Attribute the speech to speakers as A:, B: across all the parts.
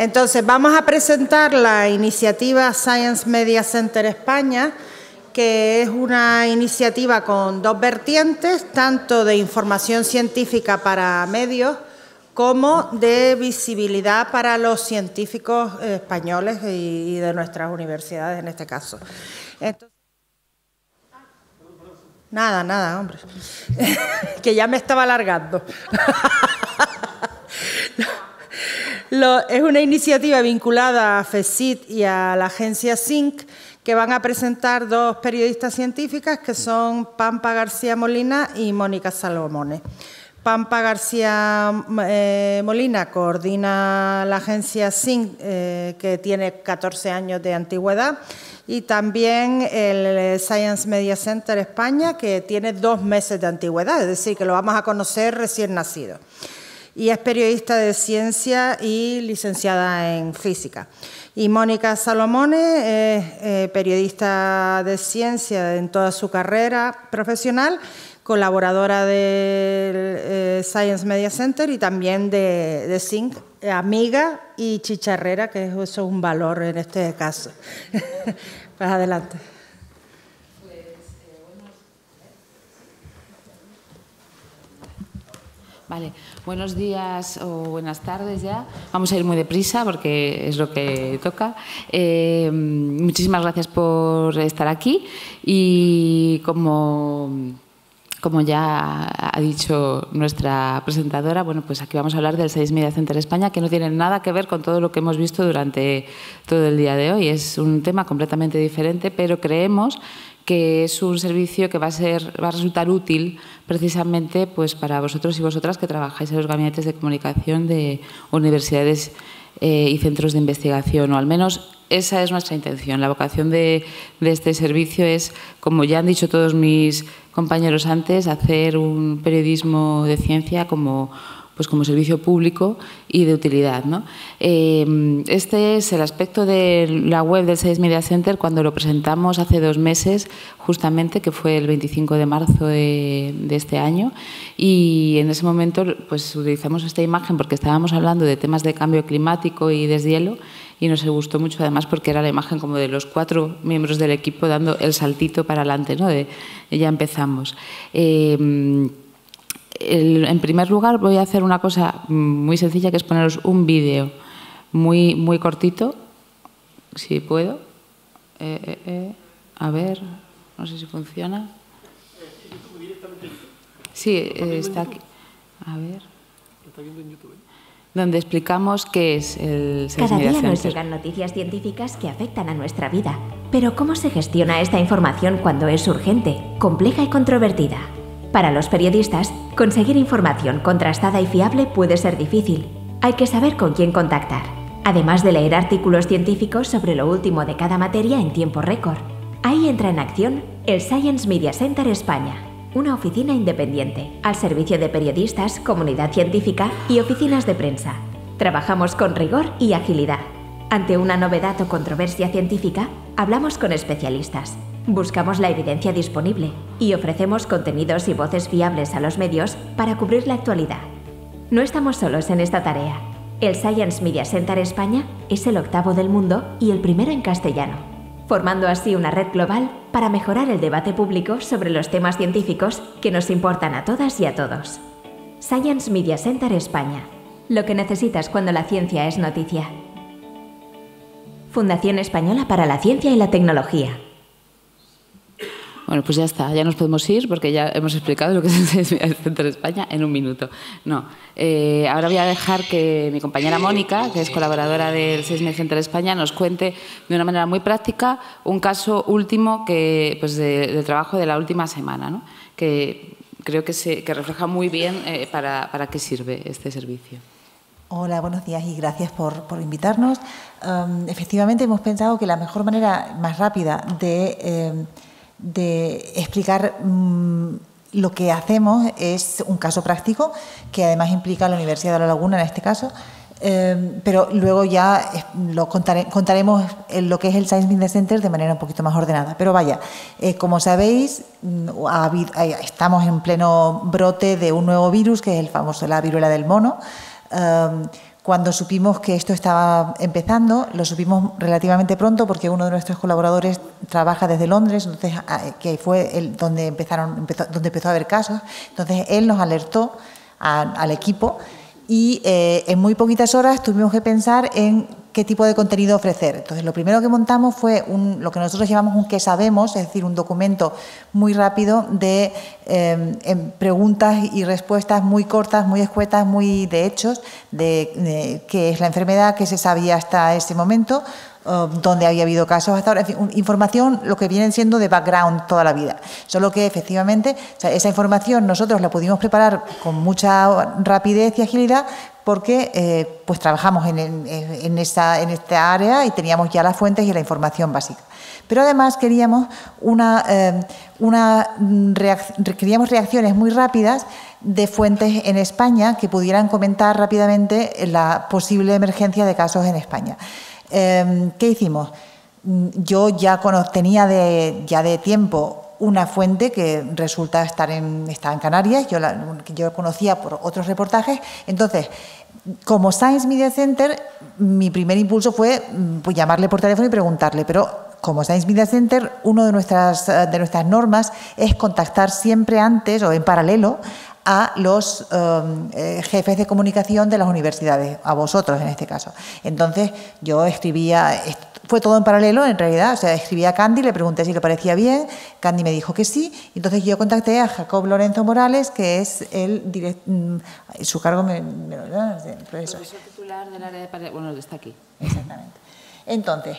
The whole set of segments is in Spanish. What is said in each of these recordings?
A: Entonces, vamos a presentar la iniciativa Science Media Center España, que es una iniciativa con dos vertientes, tanto de información científica para medios como de visibilidad para los científicos españoles y de nuestras universidades en este caso. Entonces, nada, hombre, que ya me estaba alargando. Es una iniciativa vinculada a FECIT y a la agencia SINC, que van a presentar dos periodistas científicas que son Pampa García Molina y Mónica Salomone. Pampa García Molina coordina la agencia SINC, que tiene 14 años de antigüedad, y también el Science Media Center España, que tiene 2 meses de antigüedad, es decir, que lo vamos a conocer recién nacido. Y es periodista de ciencia y licenciada en física. Y Mónica Salomone es periodista de ciencia en toda su carrera profesional, colaboradora del Science Media Center y también de SINC, amiga y chicharrera, que eso es un valor en este caso. Pues adelante.
B: Vale, buenos días o buenas tardes ya. Vamos a ir muy deprisa porque es lo que toca. Muchísimas gracias por estar aquí y como ya ha dicho nuestra presentadora, bueno, pues aquí vamos a hablar del Science Media Center España, que no tiene nada que ver con todo lo que hemos visto durante todo el día de hoy. Es un tema completamente diferente, pero creemos que es un servicio que va a resultar útil precisamente pues, para vosotros y vosotras que trabajáis en los gabinetes de comunicación de universidades y centros de investigación, o al menos esa es nuestra intención. La vocación de este servicio es, como ya han dicho todos mis compañeros antes, hacer un periodismo de ciencia como servicio público y de utilidad, ¿no? Este es el aspecto de la web del Science Media Center cuando lo presentamos hace 2 meses, justamente, que fue el 25 de marzo de este año, y en ese momento pues utilizamos esta imagen porque estábamos hablando de temas de cambio climático y deshielo, y nos gustó mucho además porque era la imagen como de los 4 miembros del equipo dando el saltito para adelante, ¿no? Ya empezamos. En primer lugar, voy a hacer una cosa muy sencilla, que es poneros un vídeo muy cortito, si puedo. A ver, no sé si funciona. Sí, está aquí. A ver. Donde explicamos qué es el Science Media Center.
C: Cada día nos llegan noticias científicas que afectan a nuestra vida. Pero ¿cómo se gestiona esta información cuando es urgente, compleja y controvertida? Para los periodistas, conseguir información contrastada y fiable puede ser difícil. Hay que saber con quién contactar, además de leer artículos científicos sobre lo último de cada materia en tiempo récord. Ahí entra en acción el Science Media Center España, una oficina independiente, al servicio de periodistas, comunidad científica y oficinas de prensa. Trabajamos con rigor y agilidad. Ante una novedad o controversia científica, hablamos con especialistas. Buscamos la evidencia disponible y ofrecemos contenidos y voces fiables a los medios para cubrir la actualidad. No estamos solos en esta tarea. El Science Media Center España es el 8º del mundo y el primero en castellano, formando así una red global para mejorar el debate público sobre los temas científicos que nos importan a todas y a todos. Science Media Center España. Lo que necesitas cuando la ciencia es noticia. Fundación Española para la Ciencia y la Tecnología.
B: Bueno, pues ya está, ya nos podemos ir porque ya hemos explicado lo que es el Science Media Center España en un minuto. No, ahora voy a dejar que mi compañera Mónica, que es colaboradora del Science Media Center España, nos cuente de una manera muy práctica un caso último del trabajo de la última semana, ¿no? Que creo que refleja muy bien para qué sirve este servicio.
D: Hola, buenos días y gracias por invitarnos. Efectivamente, hemos pensado que la mejor manera más rápida de explicar lo que hacemos es un caso práctico que además implica a la Universidad de La Laguna en este caso, pero luego ya contaremos lo que es el Science Media Center de manera un poquito más ordenada. Pero vaya, como sabéis, estamos en pleno brote de un nuevo virus que es la viruela del mono. Cuando supimos que esto estaba empezando, lo supimos relativamente pronto porque uno de nuestros colaboradores trabaja desde Londres, entonces, que fue donde empezó a haber casos. Entonces, él nos alertó al equipo y en muy poquitas horas tuvimos que pensar en qué tipo de contenido ofrecer. Entonces, lo primero que montamos fue lo que nosotros llamamos un qué sabemos, es decir, un documento muy rápido de preguntas y respuestas muy cortas, muy escuetas, muy de hechos, de qué es la enfermedad, qué se sabía hasta ese momento, dónde había habido casos hasta ahora, en fin, información, lo que viene siendo de background toda la vida. Solo que efectivamente, o sea, esa información nosotros la pudimos preparar con mucha rapidez y agilidad porque pues trabajamos en esta área y teníamos ya las fuentes y la información básica. Pero además queríamos queríamos reacciones muy rápidas de fuentes en España que pudieran comentar rápidamente la posible emergencia de casos en España. ¿Qué hicimos? Yo ya tenía de tiempo una fuente que resulta está en Canarias, que yo conocía por otros reportajes. Entonces, como Science Media Center, mi primer impulso fue pues, llamarle por teléfono y preguntarle, pero como Science Media Center, una de nuestras normas es contactar siempre antes o en paralelo a los jefes de comunicación de las universidades, a vosotros en este caso. Entonces, yo escribía, fue todo en paralelo en realidad, o sea, escribía a Candy, le pregunté si le parecía bien, Candy me dijo que sí, entonces yo contacté a Jacob Lorenzo Morales, que es el su cargo
B: profesor titular del área de... Bueno, está aquí.
D: Exactamente. Entonces,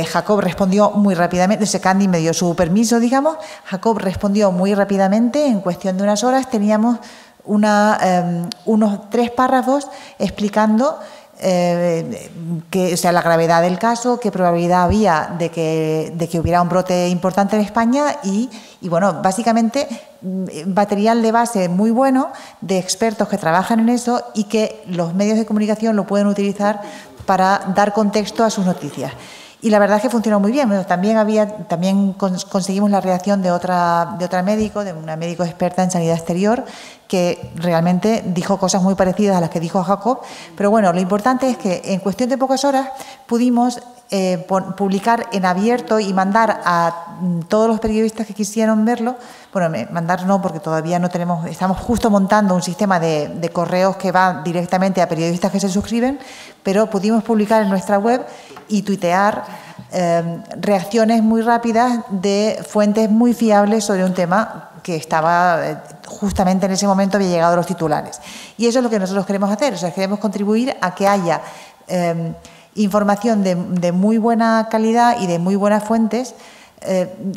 D: Jacob respondió muy rápidamente, Candy me dio su permiso, digamos, Jacob respondió muy rápidamente, en cuestión de unas horas teníamos unos 3 párrafos explicando la gravedad del caso, qué probabilidad había de que hubiera un brote importante en España y bueno, básicamente material de base muy bueno de expertos que trabajan en eso y que los medios de comunicación lo pueden utilizar para dar contexto a sus noticias. Y la verdad es que funcionó muy bien. Bueno, también conseguimos la reacción de otra médico, de una médico experta en sanidad exterior, que realmente dijo cosas muy parecidas a las que dijo Jacob. Pero bueno, lo importante es que en cuestión de pocas horas pudimos publicar en abierto y mandar a todos los periodistas que quisieron verlo. Bueno, mandar no, porque todavía no tenemos, estamos justo montando un sistema de correos que va directamente a periodistas que se suscriben, pero pudimos publicar en nuestra web y tuitear reacciones muy rápidas de fuentes muy fiables sobre un tema que estaba justamente en ese momento había llegado a los titulares. Y eso es lo que nosotros queremos hacer, o sea, queremos contribuir a que haya información de muy buena calidad y de muy buenas fuentes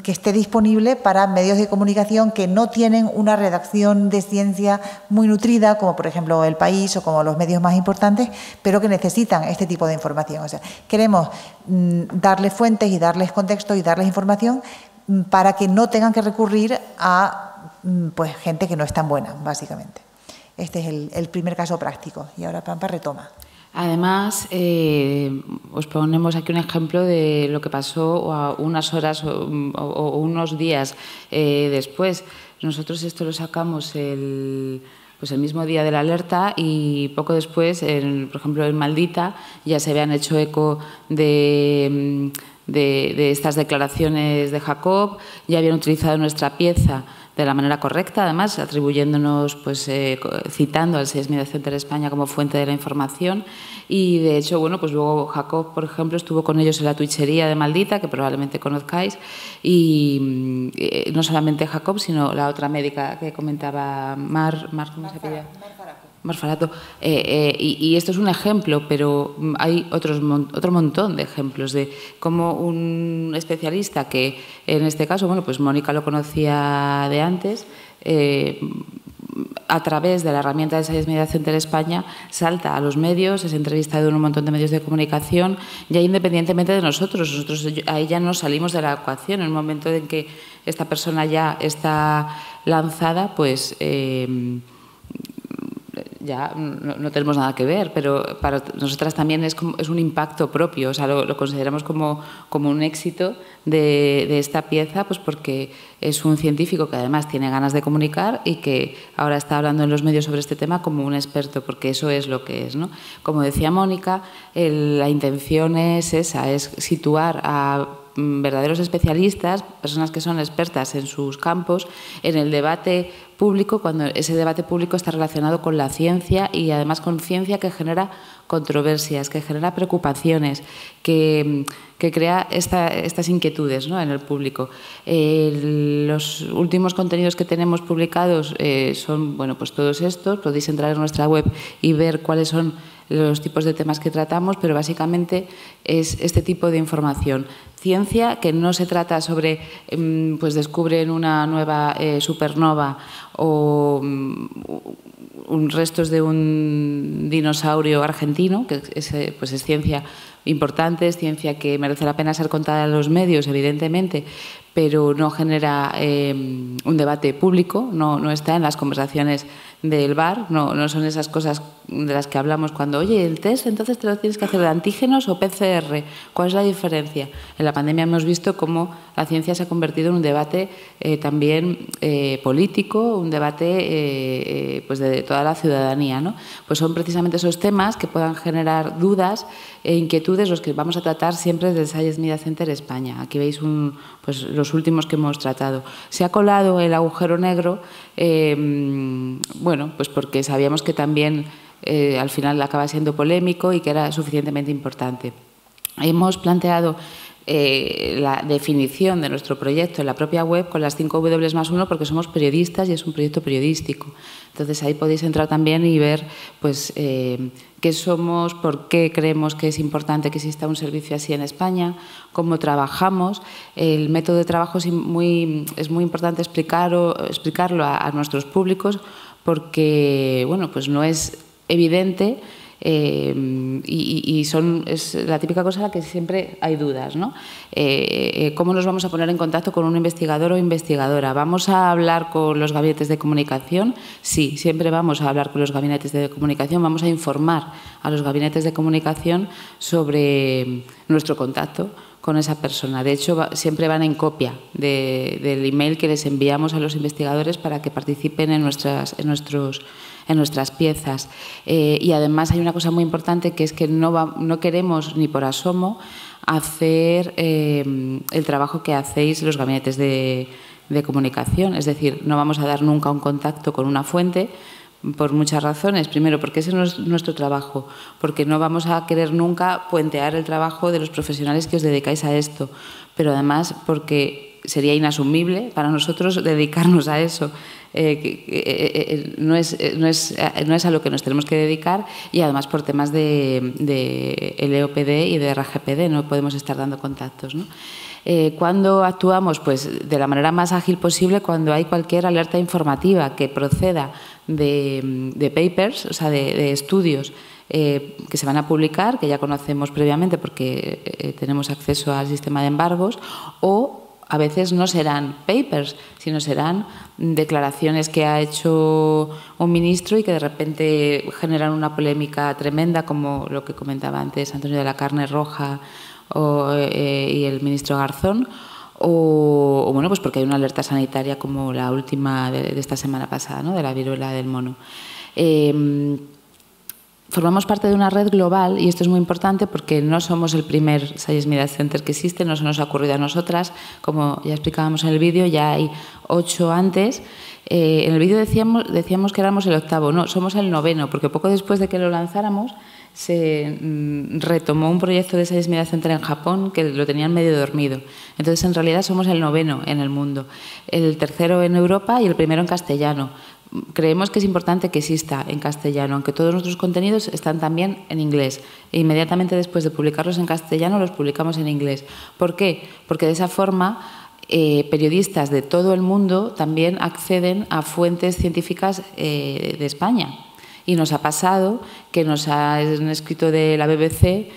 D: que esté disponible para medios de comunicación que no tienen una redacción de ciencia muy nutrida, como por ejemplo El País o como los medios más importantes, pero que necesitan este tipo de información. O sea, queremos darles fuentes y darles contexto y darles información para que no tengan que recurrir a pues, gente que no es tan buena, básicamente. Este es el primer caso práctico. Y ahora Pampa retoma.
B: Además, os ponemos aquí un ejemplo de lo que pasó unas horas o unos días después. Nosotros esto lo sacamos el mismo día de la alerta y poco después, por ejemplo, en Maldita ya se habían hecho eco de estas declaraciones de Jacob, ya habían utilizado nuestra pieza de la manera correcta, además, atribuyéndonos, pues, citando al Science Media Center España como fuente de la información. Y, de hecho, bueno, pues luego Jacob, por ejemplo, estuvo con ellos en la Twitchería de Maldita, que probablemente conozcáis, y no solamente Jacob, sino la otra médica que comentaba, ¿cómo se llama? Mar Farato. Y esto es un ejemplo, pero hay otro montón de ejemplos de cómo un especialista que, en este caso, bueno, pues Mónica lo conocía de antes, a través de la herramienta de Science Media Center España, salta a los medios, es entrevistado en un montón de medios de comunicación, ya independientemente de nosotros ahí ya nos salimos de la ecuación. En el momento en que esta persona ya está lanzada, pues ya no tenemos nada que ver, pero para nosotras también es un impacto propio, o sea, lo consideramos como un éxito de esta pieza, pues porque es un científico que además tiene ganas de comunicar y que ahora está hablando en los medios sobre este tema como un experto, porque eso es lo que es, ¿no? Como decía Mónica, la intención es esa, es situar a verdaderos especialistas, personas que son expertas en sus campos, en el debate público, cuando ese debate público está relacionado con la ciencia y además con ciencia que genera controversias, que genera preocupaciones, que crea estas inquietudes, ¿no?, en el público. Los últimos contenidos que tenemos publicados son, bueno, pues todos estos. Podéis entrar en nuestra web y ver cuáles son los tipos de temas que tratamos, pero básicamente es este tipo de información. Ciencia que no se trata sobre, pues descubren una nueva supernova o restos de un dinosaurio argentino, que pues es ciencia importante, es ciencia que merece la pena ser contada en los medios, evidentemente, pero no genera un debate público, no está en las conversaciones del bar, no son esas cosas de las que hablamos cuando, oye, el test entonces te lo tienes que hacer de antígenos o PCR, ¿cuál es la diferencia? En la pandemia hemos visto cómo la ciencia se ha convertido en un debate también político, un debate pues de toda la ciudadanía, ¿no? Pues son precisamente esos temas que puedan generar dudas e inquietudes los que vamos a tratar siempre desde Science Media Center España. Aquí veis pues los últimos que hemos tratado. Se ha colado el agujero negro, bueno, pues porque sabíamos que también al final acaba siendo polémico y que era suficientemente importante. Hemos planteado la definición de nuestro proyecto en la propia web con las 5 W más 1 porque somos periodistas y es un proyecto periodístico. Entonces ahí podéis entrar también y ver pues qué somos, por qué creemos que es importante que exista un servicio así en España, cómo trabajamos. El método de trabajo es muy importante explicarlo a nuestros públicos porque, bueno, pues no es evidente y es la típica cosa en la que siempre hay dudas, ¿no? ¿Cómo nos vamos a poner en contacto con un investigador o investigadora? ¿Vamos a hablar con los gabinetes de comunicación? Sí, siempre vamos a hablar con los gabinetes de comunicación, vamos a informar a los gabinetes de comunicación sobre nuestro contacto con esa persona. De hecho, siempre van en copia del email que les enviamos a los investigadores para que participen en nuestras piezas. Y además hay una cosa muy importante que es que no queremos ni por asomo hacer el trabajo que hacéis los gabinetes de comunicación. Es decir, no vamos a dar nunca un contacto con una fuente por muchas razones. Primero, porque ese no es nuestro trabajo, porque no vamos a querer nunca puentear el trabajo de los profesionales que os dedicáis a esto, pero además porque sería inasumible para nosotros dedicarnos a eso. No es a lo que nos tenemos que dedicar y además por temas de LEOPD y de RGPD no podemos estar dando contactos, ¿no? ¿Cuándo actuamos? Pues de la manera más ágil posible cuando hay cualquier alerta informativa que proceda de papers, o sea, de estudios que se van a publicar, que ya conocemos previamente porque tenemos acceso al sistema de embargos, o a veces no serán papers, sino serán declaraciones que ha hecho un ministro y que de repente generan una polémica tremenda, como lo que comentaba antes Antonio de la Carne Roja y el ministro Garzón, o bueno, pues porque hay una alerta sanitaria como la última de esta semana pasada, ¿no?, de la viruela del mono. Formamos parte de una red global y esto es muy importante porque no somos el primer Science Media Center que existe, no se nos ha ocurrido a nosotras, como ya explicábamos en el vídeo, ya hay 8 antes. En el vídeo decíamos que éramos el 8º, no, somos el 9º, porque poco después de que lo lanzáramos se retomó un proyecto de Science Media Center en Japón que lo tenían medio dormido. Entonces, en realidad, somos el 9º en el mundo, el 3º en Europa y el 1º en castellano. Creemos que es importante que exista en castellano, aunque todos nuestros contenidos están también en inglés. E inmediatamente después de publicarlos en castellano, los publicamos en inglés. ¿Por qué? Porque de esa forma periodistas de todo el mundo también acceden a fuentes científicas de España. Y nos ha pasado que nos han escrito de la BBC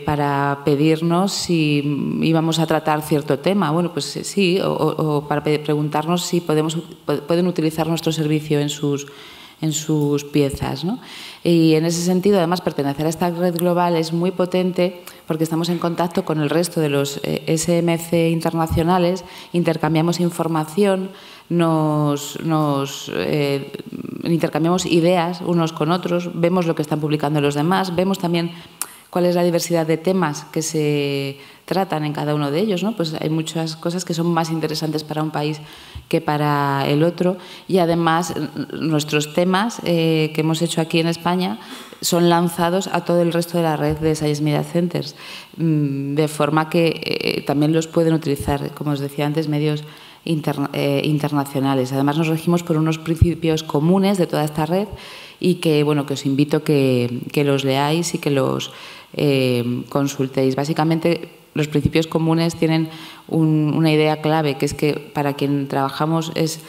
B: para pedirnos si íbamos a tratar cierto tema. Bueno, pues sí, o para preguntarnos si pueden utilizar nuestro servicio en en sus piezas, ¿no? Y en ese sentido, además, pertenecer a esta red global es muy potente porque estamos en contacto con el resto de los SMC internacionales, intercambiamos información, intercambiamos ideas unos con otros, vemos lo que están publicando los demás, vemos también cuál es la diversidad de temas que se tratan en cada uno de ellos, ¿no? Pues hay muchas cosas que son más interesantes para un país que para el otro, y además nuestros temas que hemos hecho aquí en España son lanzados a todo el resto de la red de Science Media Centers, de forma que también los pueden utilizar, como os decía antes, medios internacionales. Además, nos regimos por unos principios comunes de toda esta red y que, bueno, que os invito que los leáis y que los consultéis. Básicamente, los principios comunes tienen una idea clave, que es que para quien trabajamos es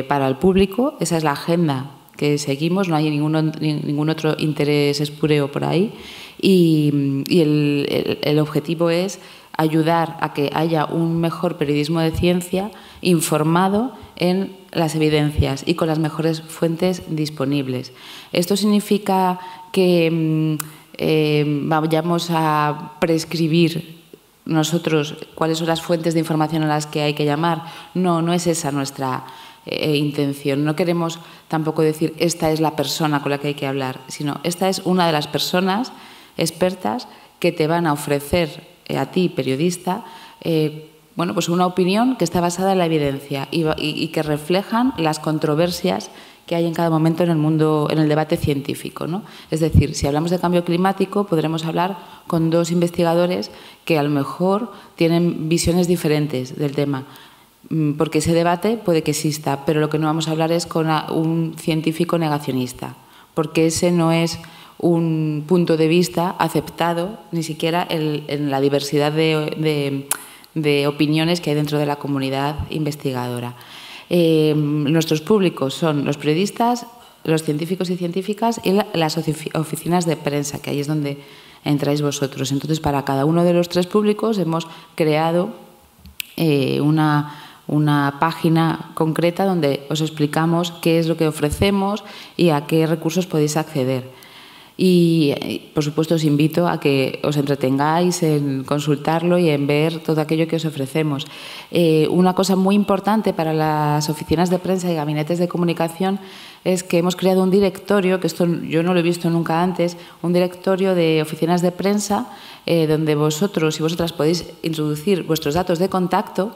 B: para el público, esa es la agenda que seguimos, no hay ningún otro interés espúreo por ahí, y el objetivo es ayudar a que haya un mejor periodismo de ciencia informado en las evidencias y con las mejores fuentes disponibles. Esto significa que vayamos a prescribir nosotros cuáles son las fuentes de información a las que hay que llamar. No es esa nuestra intención. No queremos tampoco decir esta es la persona con la que hay que hablar, sino esta es una de las personas expertas que te van a ofrecer a ti, periodista, bueno, pues una opinión que está basada en la evidencia y que reflejan las controversias que hay en cada momento en el mundo, en el debate científico, ¿no? Es decir, si hablamos de cambio climático, podremos hablar con dos investigadores que a lo mejor tienen visiones diferentes del tema, porque ese debate puede que exista, pero lo que no vamos a hablar es con un científico negacionista, porque ese no es un punto de vista aceptado ni siquiera en la diversidad de opiniones que hay dentro de la comunidad investigadora. Nuestros públicos son los periodistas, los científicos y científicas y las oficinas de prensa, que ahí es donde entráis vosotros. Entonces, para cada uno de los tres públicos hemos creado una página concreta donde os explicamos qué es lo que ofrecemos y a qué recursos podéis acceder. Y, por supuesto, os invito a que os entretengáis en consultarlo y en ver todo aquello que os ofrecemos. Una cosa muy importante para las oficinas de prensa y gabinetes de comunicación es que hemos creado un directorio, que esto yo no lo he visto nunca antes, un directorio de oficinas de prensa donde vosotros y vosotras podéis introducir vuestros datos de contacto,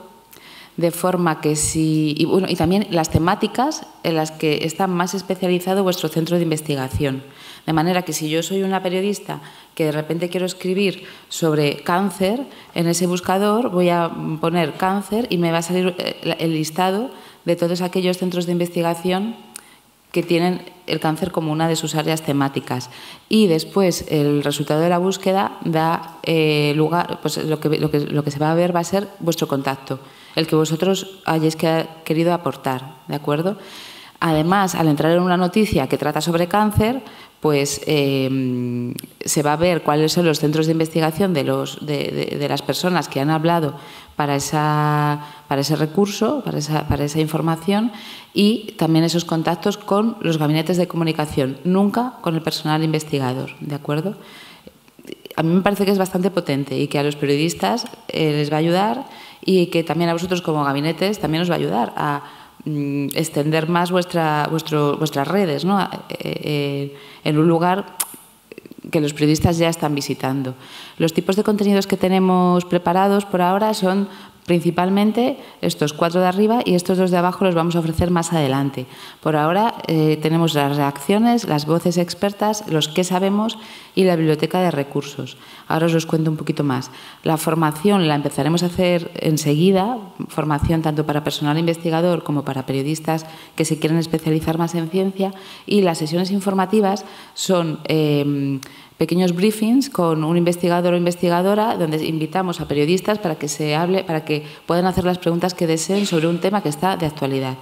B: de forma que y también las temáticas en las que está más especializado vuestro centro de investigación. De manera que si yo soy una periodista que de repente quiero escribir sobre cáncer, en ese buscador voy a poner cáncer y me va a salir el listado de todos aquellos centros de investigación que tienen el cáncer como una de sus áreas temáticas. Y después el resultado de la búsqueda da lugar, pues lo que se va a ver va a ser vuestro contacto, el que vosotros hayáis querido aportar, ¿de acuerdo? Además, al entrar en una noticia que trata sobre cáncer, pues se va a ver cuáles son los centros de investigación de las personas que han hablado para ese recurso, para esa información, y también esos contactos con los gabinetes de comunicación, nunca con el personal investigador, ¿de acuerdo? A mí me parece que es bastante potente y que a los periodistas les va a ayudar, y que también a vosotros como gabinetes también os va a ayudar a extender más vuestras redes, ¿no? En un lugar que los periodistas ya están visitando. Los tipos de contenidos que tenemos preparados por ahora son principalmente estos 4 de arriba, y estos 2 de abajo los vamos a ofrecer más adelante. Por ahora tenemos las reacciones, las voces expertas, los qué sabemos y la biblioteca de recursos. Ahora os los cuento un poquito más. La formación la empezaremos a hacer enseguida, formación tanto para personal investigador como para periodistas que se quieren especializar más en ciencia, y las sesiones informativas son pequeños briefings con un investigador o investigadora donde invitamos a periodistas para que puedan hacer las preguntas que deseen sobre un tema que está de actualidad.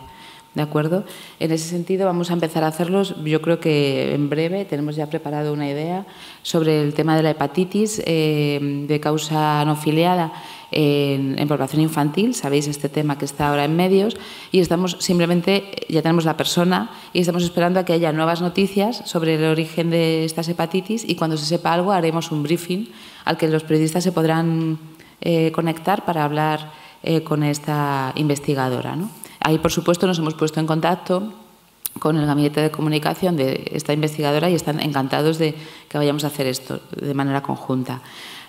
B: ¿De acuerdo? En ese sentido vamos a empezar a hacerlos, yo creo que en breve. Tenemos ya preparado una idea sobre el tema de la hepatitis de causa no filiada en población infantil, sabéis este tema que está ahora en medios, y estamos simplemente, ya tenemos la persona y estamos esperando a que haya nuevas noticias sobre el origen de estas hepatitis, y cuando se sepa algo haremos un briefing al que los periodistas se podrán conectar para hablar con esta investigadora, ¿no? Ahí, por supuesto, nos hemos puesto en contacto con el gabinete de comunicación de esta investigadora y están encantados de que vayamos a hacer esto de manera conjunta.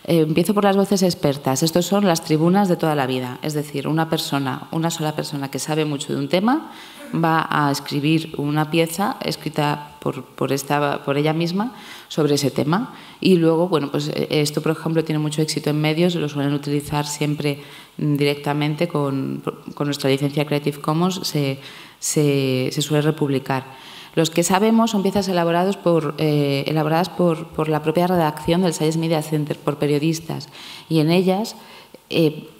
B: Empiezo por las voces expertas. Estas son las tribunas de toda la vida. Es decir, una sola persona que sabe mucho de un tema va a escribir una pieza escrita por ella misma sobre ese tema. Y luego, bueno, pues esto, por ejemplo, tiene mucho éxito en medios, lo suelen utilizar siempre directamente con nuestra licencia Creative Commons, se suele republicar. Los que sabemos son piezas elaboradas por la propia redacción del Science Media Center, por periodistas, y en ellas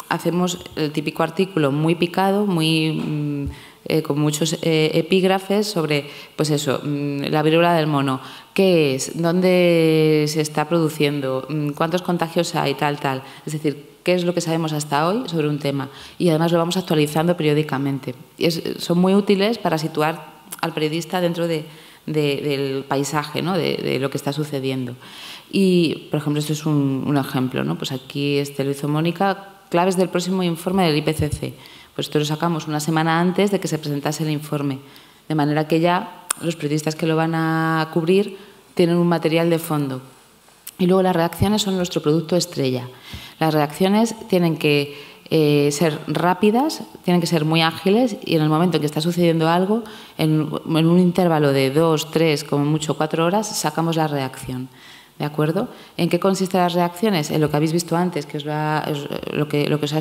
B: hacemos el típico artículo muy picado, con muchos epígrafes sobre, pues eso, la viruela del mono, qué es, dónde se está produciendo, cuántos contagios hay, tal. Es decir, qué es lo que sabemos hasta hoy sobre un tema, y además lo vamos actualizando periódicamente. Son muy útiles para situar al periodista dentro del paisaje, ¿no? de lo que está sucediendo. Y, por ejemplo, esto es un ejemplo, ¿no? Pues aquí lo hizo Mónica, claves del próximo informe del IPCC. Pues esto lo sacamos una semana antes de que se presentase el informe, de manera que ya los periodistas que lo van a cubrir tienen un material de fondo. Y luego las redacciones son nuestro producto estrella. Las redacciones tienen que ser rápidas, tienen que ser muy ágiles, y en el momento en que está sucediendo algo, en un intervalo de 2, 3, como mucho 4 horas, sacamos la redacción. ¿De acuerdo? ¿En qué consisten las reacciones? En lo que habéis visto antes, que es lo que os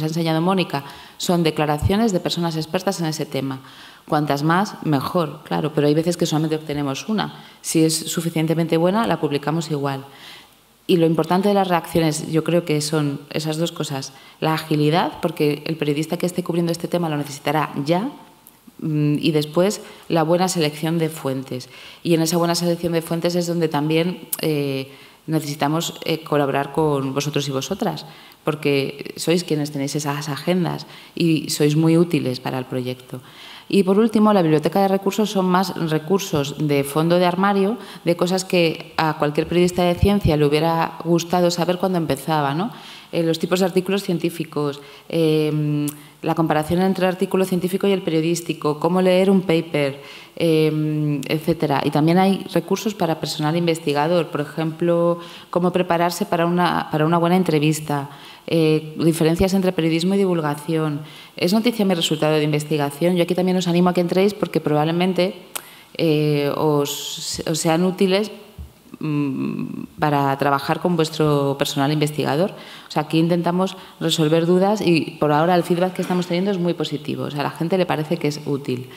B: ha enseñado Mónica, son declaraciones de personas expertas en ese tema. Cuantas más, mejor, claro, pero hay veces que solamente obtenemos una. Si es suficientemente buena, la publicamos igual. Y lo importante de las reacciones, yo creo que son esas dos cosas. La agilidad, porque el periodista que esté cubriendo este tema lo necesitará ya, y después la buena selección de fuentes. Y en esa buena selección de fuentes es donde también necesitamos colaborar con vosotros y vosotras, porque sois quienes tenéis esas agendas y sois muy útiles para el proyecto. Y por último, la biblioteca de recursos son más recursos de fondo de armario, de cosas que a cualquier periodista de ciencia le hubiera gustado saber cuando empezaba, ¿no? Los tipos de artículos científicos, la comparación entre el artículo científico y el periodístico, cómo leer un paper, etcétera. Y también hay recursos para personal investigador, por ejemplo, cómo prepararse para una buena entrevista, diferencias entre periodismo y divulgación. ¿Es noticia mi resultado de investigación? Yo aquí también os animo a que entréis, porque probablemente os sean útiles para trabajar con vuestro personal investigador. O sea, aquí intentamos resolver dudas y por ahora el feedback que estamos teniendo es muy positivo. O sea, a la gente le parece que es útil.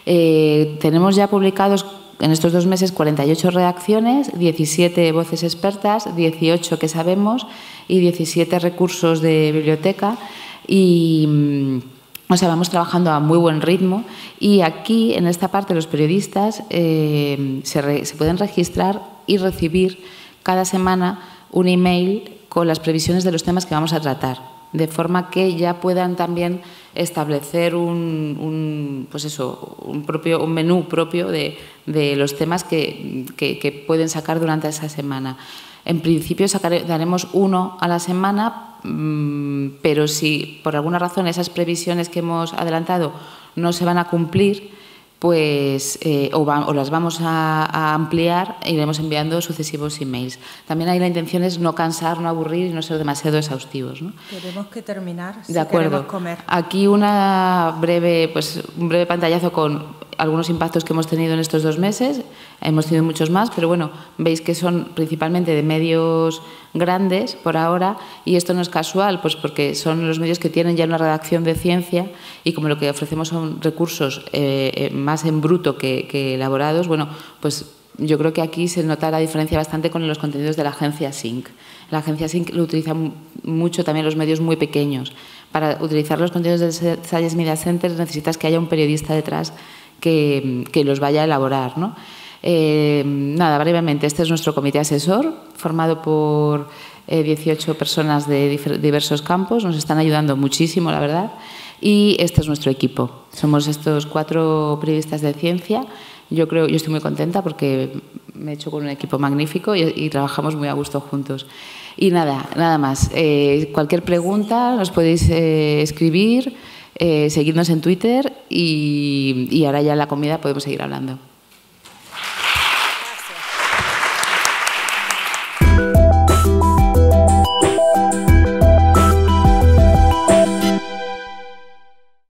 B: Tenemos ya publicados en estos 2 meses 48 redacciones, 17 voces expertas, 18 que sabemos y 17 recursos de biblioteca. Y o sea, vamos trabajando a muy buen ritmo, y aquí, en esta parte, los periodistas se pueden registrar y recibir cada semana un email con las previsiones de los temas que vamos a tratar, de forma que ya puedan también establecer un menú propio de los temas que pueden sacar durante esa semana. En principio daremos uno a la semana, pero si por alguna razón esas previsiones que hemos adelantado no se van a cumplir, pues o las vamos a ampliar e iremos enviando sucesivos emails. También ahí la intención es no cansar, no aburrir y no ser demasiado exhaustivos, ¿no?
A: Tenemos que terminar, si
B: de acuerdo.
A: queremos comer.
B: Aquí un breve pantallazo con algunos impactos que hemos tenido en estos 2 meses. Hemos tenido muchos más, pero bueno, veis que son principalmente de medios grandes por ahora, y esto no es casual, pues porque son los medios que tienen ya una redacción de ciencia, y como lo que ofrecemos son recursos más en bruto que elaborados, bueno, pues yo creo que aquí se nota la diferencia bastante con los contenidos de la agencia SYNC. La agencia SYNC lo utiliza mucho también los medios muy pequeños. Para utilizar los contenidos del Science Media Center necesitas que haya un periodista detrás que los vaya a elaborar, ¿no? Nada, brevemente, este es nuestro comité asesor, formado por 18 personas de diversos campos, nos están ayudando muchísimo, la verdad, y este es nuestro equipo. Somos estos 4 periodistas de ciencia. Yo estoy muy contenta porque me he hecho con un equipo magnífico y trabajamos muy a gusto juntos. Y nada más. Cualquier pregunta nos podéis escribir, seguidnos en Twitter y ahora ya en la comida podemos seguir hablando.